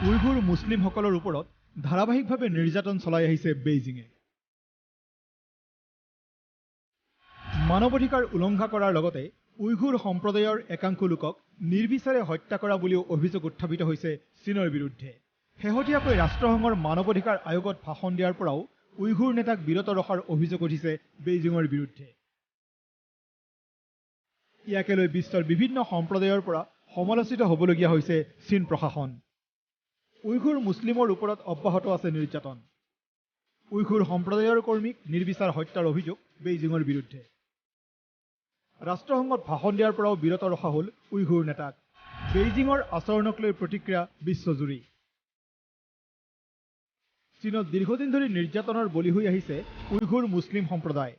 Uyghur মুছলিমসকলৰ ওপৰত ধাৰাবাহিকভাৱে নিৰ্যাতন চলাই আহিছে বেইজিঙে। মানৱ অধিকাৰ উলংঘা কৰাৰ লগতে উইঘুৰ সম্প্ৰদায়ৰ একাংশ লোকক নিৰ্বিচাৰে হত্যা কৰা বুলিও অভিযোগ উত্থাপিত হৈছে চীনৰ বিৰুদ্ধে। শেহতীয়াকৈ ৰাষ্ট্ৰসংঘৰ মানৱ অধিকাৰ আয়োগত ভাষণ দিয়াৰ পৰাও উইঘুৰ নেতাক বিৰত ৰখাৰ অভিযোগ উঠিছে বেইজিঙৰ বিৰুদ্ধে। ইয়াকে লৈ বিশ্বৰ বিভিন্ন সম্প্ৰদায়ৰ পৰা সমালোচিত হ'বলগীয়া হৈছে চীন প্ৰশাসন। উইঘুৰ মুছলিমৰ ওপৰত অব্যাহত আছে নিৰ্যাতন। উইঘুৰ সম্প্ৰদায়ৰ কৰ্মীক নিৰ্বিচাৰ হত্যাৰ অভিযোগ বেইজিঙৰ বিৰুদ্ধে। ৰাষ্ট্ৰসংঘত ভাষণ দিয়াৰ পৰাও বিৰত ৰখা হ'ল উইঘুৰ নেতাক। বেইজিঙৰ আচৰণক লৈ প্ৰতিক্ৰিয়া বিশ্বজুৰি। চীনত দীৰ্ঘদিন ধৰি নিৰ্যাতনৰ বলি হৈ আহিছে উইঘুৰ মুছলিম সম্প্ৰদায়।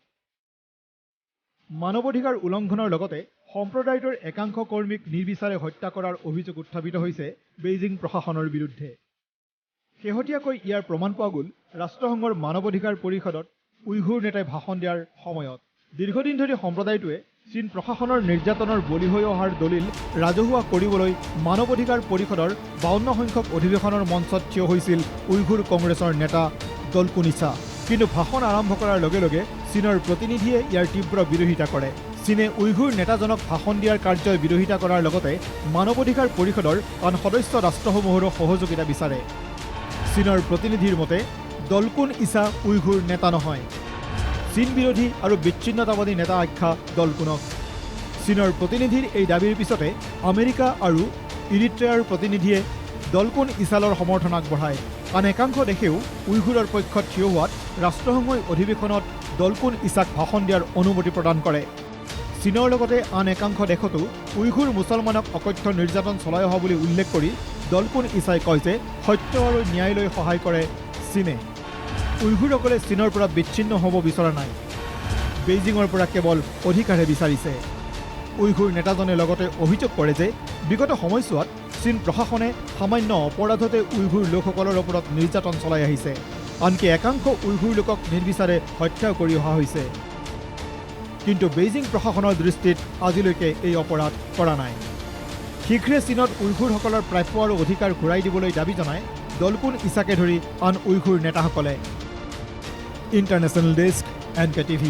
মানৱ অধিকাৰ উলংঘনৰ লগতে সম্প্ৰদায়টোৰ একাংশ কৰ্মীক নিৰ্বিচাৰে হত্যা কৰাৰ অভিযোগ উত্থাপিত হৈছে বেইজিং প্ৰশাসনৰ বিৰুদ্ধে। শেহতীয়াকৈ ইয়াৰ প্ৰমাণ পোৱা গ'ল ৰাষ্ট্ৰসংঘৰ মানৱ অধিকাৰ পৰিষদত উইঘুৰ নেতাই ভাষণ দিয়াৰ সময়ত। দীৰ্ঘদিন ধৰি সম্প্ৰদায়টোৱে চীন প্ৰশাসনৰ নিৰ্যাতনৰ বলি হৈ অহাৰ দলিল ৰাজহুৱা কৰিবলৈ মানৱ অধিকাৰ পৰিষদৰ 52 সংখ্যক অধিৱেশনৰ মঞ্চত থিয় হৈছিল উইঘুৰ কংগ্ৰেছৰ নেতা দলকুন ইছা। কিন্তু ভাষণ আৰম্ভ কৰাৰ লগে লগে চীনৰ প্ৰতিনিধিয়ে ইয়াৰ তীব্ৰ বিৰোধিতা কৰে। চীনে উইঘুৰ নেতাজনক ভাষণ দিয়াৰ কাৰ্যৰ বিৰোধিতা কৰাৰ লগতে মানৱ অধিকাৰ পৰিষদৰ আন সদস্য ৰাষ্ট্ৰসমূহৰো সহযোগিতা বিচাৰে। চীনৰ প্ৰতিনিধিৰ মতে দলকুন ইছা উইঘুৰ নেতা নহয়, চীন বিৰোধী আৰু বিচ্ছিন্নতাবাদী নেতা আখ্যা দলকুনক। চীনৰ প্ৰতিনিধিৰ এই দাবীৰ পিছতে আমেৰিকা আৰু ইৰিট্ৰিয়াৰ প্ৰতিনিধিয়ে দলকুন ইছালৰ সমৰ্থন আগবঢ়ায়। আন একাংশ দেশেও উইঘুৰৰ পক্ষত থিয় হোৱাত ৰাষ্ট্ৰসংঘই অধিৱেশনত দলকুন ইছাক ভাষণ দিয়াৰ অনুমতি প্ৰদান কৰে। চীনৰ লগতে আন একাংশ দেশতো উইঘুৰ মুছলমানক অকথ্য নিৰ্যাতন চলাই অহা বুলি উল্লেখ কৰি দলকুন ইছাই কয় যে সত্য আৰু ন্যায়লৈ সহায় কৰে চীনে। উইঘুৰসকলে চীনৰ পৰা বিচ্ছিন্ন হ'ব বিচৰা নাই, বেইজিঙৰ পৰা কেৱল অধিকাৰহে বিচাৰিছে। উইঘুৰ নেতাজনে লগতে অভিযোগ কৰে যে বিগত সময়ছোৱাত চীন প্ৰশাসনে সামান্য অপৰাধতে উইঘুৰ লোকসকলৰ ওপৰত নিৰ্যাতন চলাই আহিছে। আনকি একাংশ উইঘুৰ লোকক নিৰ্বিচাৰে হত্যাও কৰি অহা হৈছে। কিন্তু বেইজিং প্ৰশাসনৰ দৃষ্টিত আজিলৈকে এই অপৰাধ কৰা নাই। শীঘ্ৰে চীনত উইঘুৰসকলৰ প্ৰাপ্য আৰু অধিকাৰ ঘূৰাই দিবলৈ দাবী জনায় দলকুন ইছাকে ধৰি আন উইঘুৰ নেতাসকলে। International desk, NK TV।